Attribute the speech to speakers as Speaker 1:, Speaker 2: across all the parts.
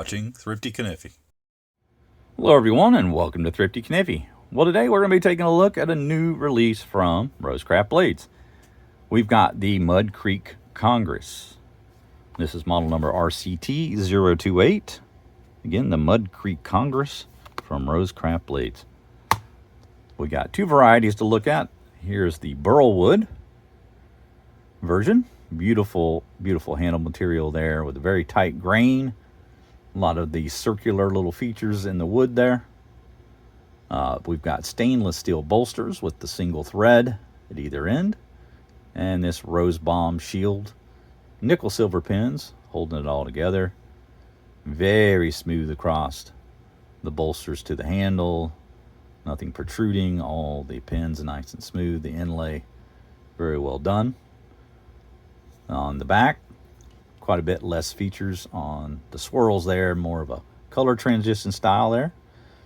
Speaker 1: watching Thrifty Kaniffy.
Speaker 2: Hello everyone and welcome to Thrifty Kaniffy. Well, today we're going to be taking a look at a new release from RoseCraft Blades. We've got the Mud Creek Congress. This is model number RCT028. Again, the Mud Creek Congress from RoseCraft Blades. We got two varieties to look at. Here's the Burlwood version. Beautiful, beautiful handle material there with a very tight grain. A lot of the circular little features in the wood there. We've got stainless steel bolsters with the single thread at either end. And this rose bomb shield. Nickel silver pins holding it all together. Very smooth across the bolsters to the handle. Nothing protruding. All the pins nice and smooth. The inlay very well done. On the back, quite a bit less features on the swirls there, more of a color transition style there.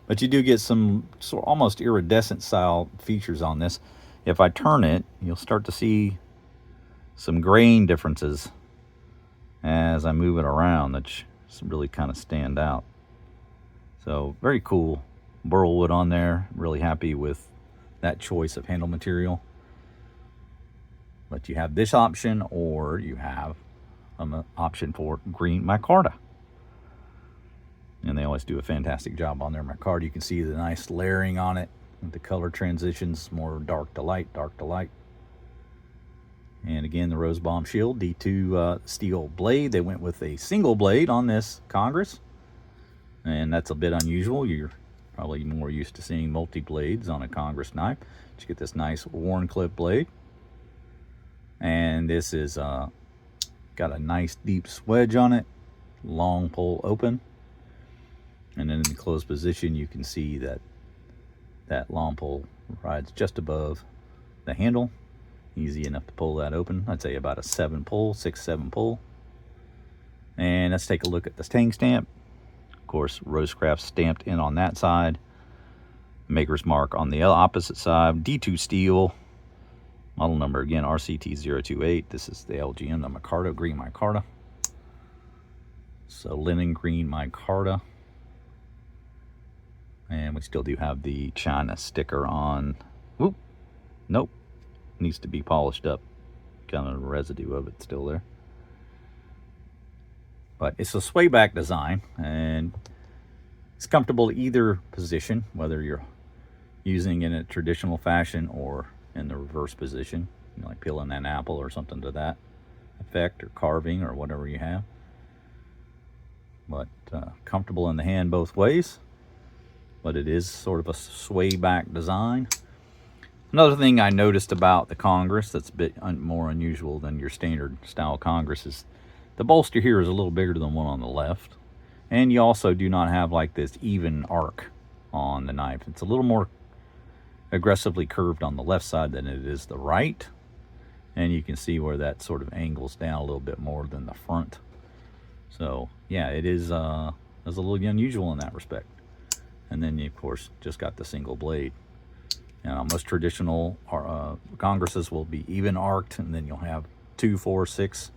Speaker 2: But you do get some sort of almost iridescent style features on this. If I turn it, you'll start to see some grain differences as I move it around that really kind of stand out. So very cool. Burlwood on there. Really happy with that choice of handle material. But you have this option, or you have an option for green micarta. And they always do a fantastic job on their micarta. You can see the nice layering on it with the color transitions, more dark to light, dark to light. And again, the rose bomb shield, D2 steel blade. They went with a single blade on this Congress. And that's a bit unusual. You're probably more used to seeing multi-blades on a Congress knife. But you get this nice worn clip blade. And this is got a nice deep swedge on it, long pull open. And then in the closed position, you can see that that long pull rides just above the handle. Easy enough to pull that open. I'd say about a 7 pull, 6-7 pull. And let's take a look at the tang stamp. Of course, RoseCraft stamped in on that side. Maker's mark on the opposite side. D2 steel. Model number again, RCT028. This is the LGM, the Micarta, green micarta. So linen green micarta. And we still do have the China sticker on. Whoop. Nope. Needs to be polished up. Kind of a residue of it still there. But it's a sway back design, and it's comfortable either position, whether you're using in a traditional fashion or in the reverse position, you know, like peeling an apple or something to that effect, or carving or whatever you have. But comfortable in the hand both ways. But it is sort of a sway back design. Another thing I noticed about the Congress that's a bit more unusual than your standard style Congress is the bolster here is a little bigger than the one on the left. And you also do not have like this even arc on the knife. It's a little more aggressively curved on the left side than it is the right. And you can see where that sort of angles down a little bit more than the front. So yeah, it is a little unusual in that respect. And then you of course just got the single blade. Now, most traditional Congresses will be even arced, and then you'll have 2, 4, 6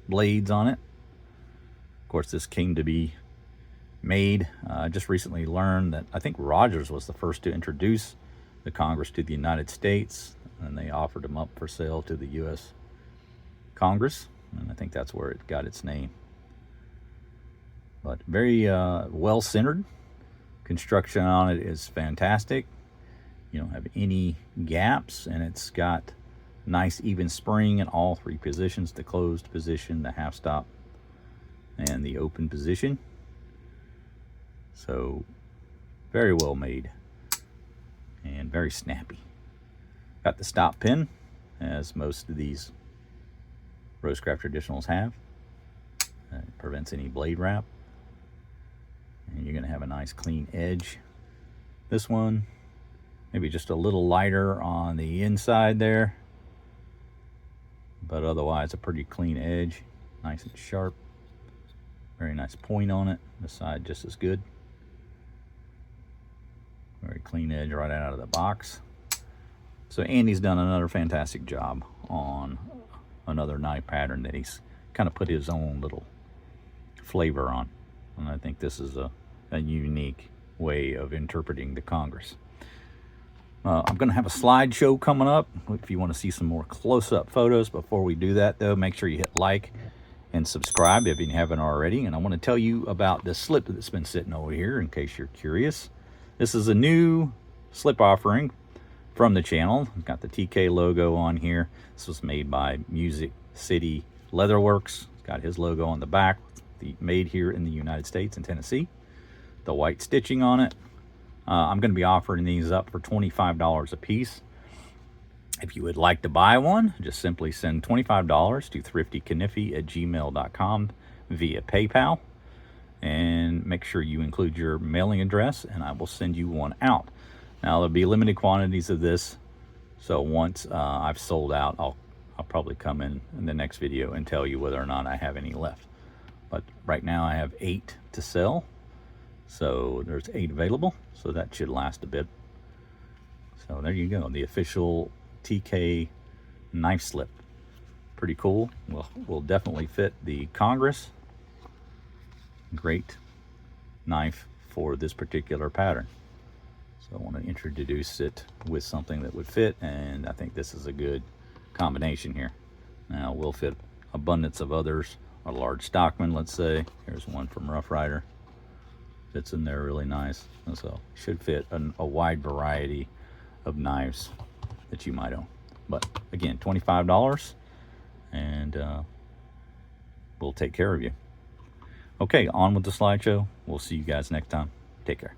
Speaker 2: blades on it. Of course, this came to be made. I just recently learned that I think Rogers was the first to introduce the Congress to the United States, and they offered them up for sale to the U.S. Congress, and I think that's where it got its name. But very well centered. Construction on it is fantastic. You don't have any gaps, and it's got nice even spring in all 3 positions: the closed position, the half stop, and the open position. So very well made and very snappy. Got the stop pin, as most of these RoseCraft traditionals have. It prevents any blade wrap, and you're going to have a nice clean edge. This one maybe just a little lighter on the inside there, but otherwise a pretty clean edge, nice and sharp. Very nice point on it. This side just as good. Very clean edge right out of the box. So Andy's done another fantastic job on another knife pattern that he's kind of put his own little flavor on. And I think this is a unique way of interpreting the Congress. I'm going to have a slideshow coming up if you want to see some more close-up photos. Before we do that, though, make sure you hit like and subscribe if you haven't already. And I want to tell you about this slip that's been sitting over here in case you're curious. This is a new slip offering from the channel. I've got the TK logo on here. This was made by Music City Leatherworks. It's got his logo on the back, made here in the United States in Tennessee. The white stitching on it. I'm going to be offering these up for $25 a piece. If you would like to buy one, just simply send $25 to thriftykaniffy@gmail.com via PayPal. And make sure you include your mailing address, and I will send you one out. Now, there'll be limited quantities of this, so once I've sold out, I'll probably come in the next video and tell you whether or not I have any left. But right now I have 8 to sell. So there's 8 available, so that should last a bit. So there you go, the official TK knife slip. Pretty cool. Well, will definitely fit the Congress. Great knife for this particular pattern. So I want to introduce it with something that would fit, and I think this is a good combination here. Now, we'll fit abundance of others. A large Stockman, let's say. Here's one from Rough Rider. Fits in there really nice. So should fit a wide variety of knives that you might own. But again, $25, and we'll take care of you. Okay, on with the slideshow. We'll see you guys next time. Take care.